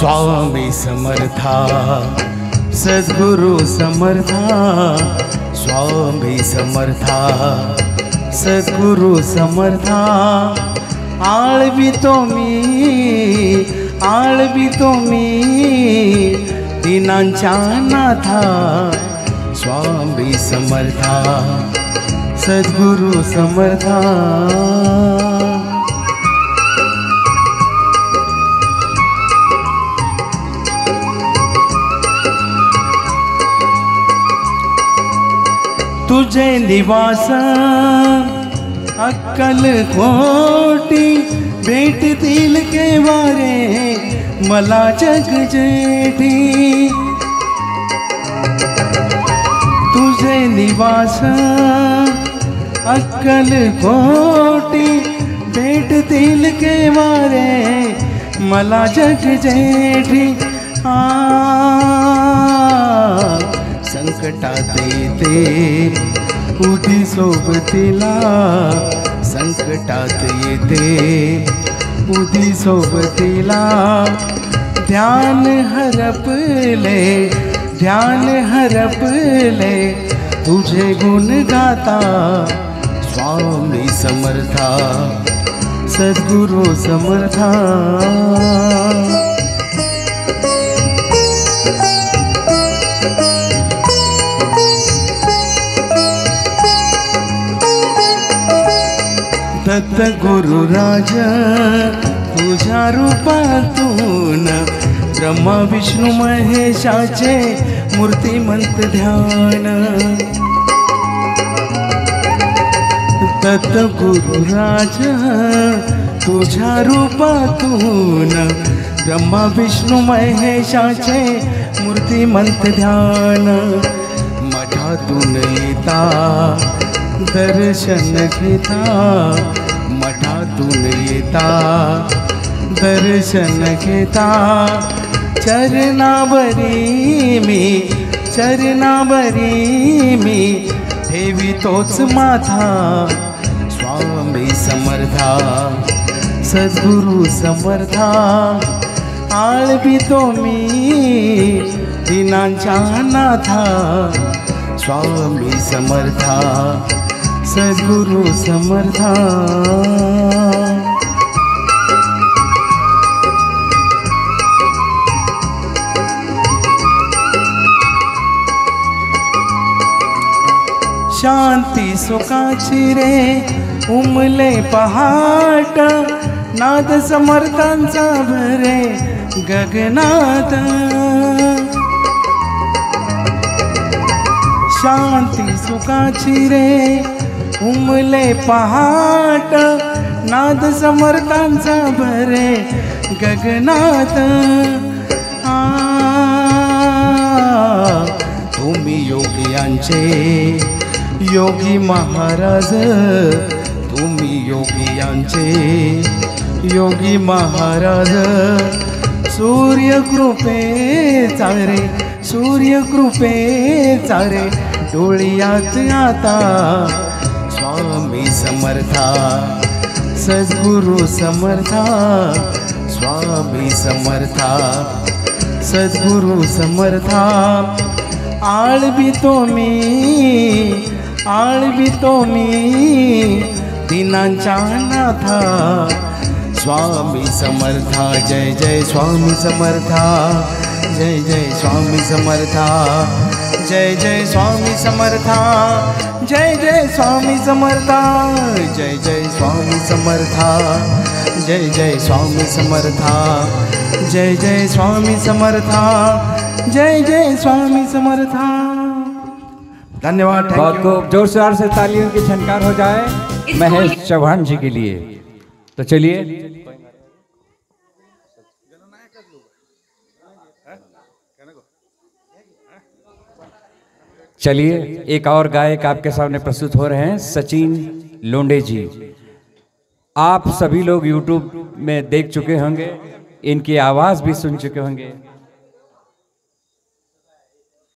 स्वामी समर्था सद्गुरु समर्था स्वामी समर्था सद्गुरु समर्था आळवितो मी दिनांच्या नाथा स्वामी समर्था सद्गुरु समर्था तुझे निवास अक्कलकोटी भेटतील केवारे मला जग जेठी तुझे निवास अक्कलकोटी भेटतील केवारे मला जग जेठी संकटात येते उठी सोबतीला संकटात येते उठी सोबतीला ध्यान हरपले तुझे गुण गाता स्वामी समर्था सद्गुरु समर्था दत्त गुरुराज तुझ्या रूपातून ब्रह्मा विष्णू महेशाचे मूर्तिमंत ध्यान दत्त गुरुराज तुझ्या रूपातून ब्रह्मा विष्णू महेशाचे मूर्तिमंत ध्यान मठातून येता दर्शन घेता मठातून येता दर्शन घेता चरणावरी मी ठेवितोच माथा स्वामी समर्था सद्गुरु समर्था आळवितो मी दिनांच्या नाथा स्वामी समर्था सद्गुरु समर्था शांती सुखाची रे उमले पहाट नाद समर्थांचा भरे गगनात शांती सुखाची रे उमले पहाट नाद समर्थांचा भरे गगनात तुम्ही योगियांचे योगी महाराज तुम्ही योगियांचे योगी महाराज सूर्यकृपे चारे डोळ्यात आता स्वामी समर्था सद्गुरु समर्था स्वामी समर्था सद्गुरु समर्था आळवितो मी दिनांच्या नाथा स्वामी समर्था जय जय स्वामी समर्था जय जय स्वामी समर्था जय जय स्वामी समर्था जय जय स्वामी समर्था जय जय स्वामी समर्था जय जय स्वामी समर्था जय जय स्वामी समर्था जय जय स्वामी समर्था। धन्यवाद। बहुत खूब जोरदार से तालियों की झनकार हो जाए महेश चौहान जी के लिए। तो चलिए एक और गायक आपके सामने प्रस्तुत हो रहे हैं, सचिन लोंडे जी। आप सभी लोग YouTube में देख चुके होंगे, इनकी आवाज़ भी सुन चुके होंगे।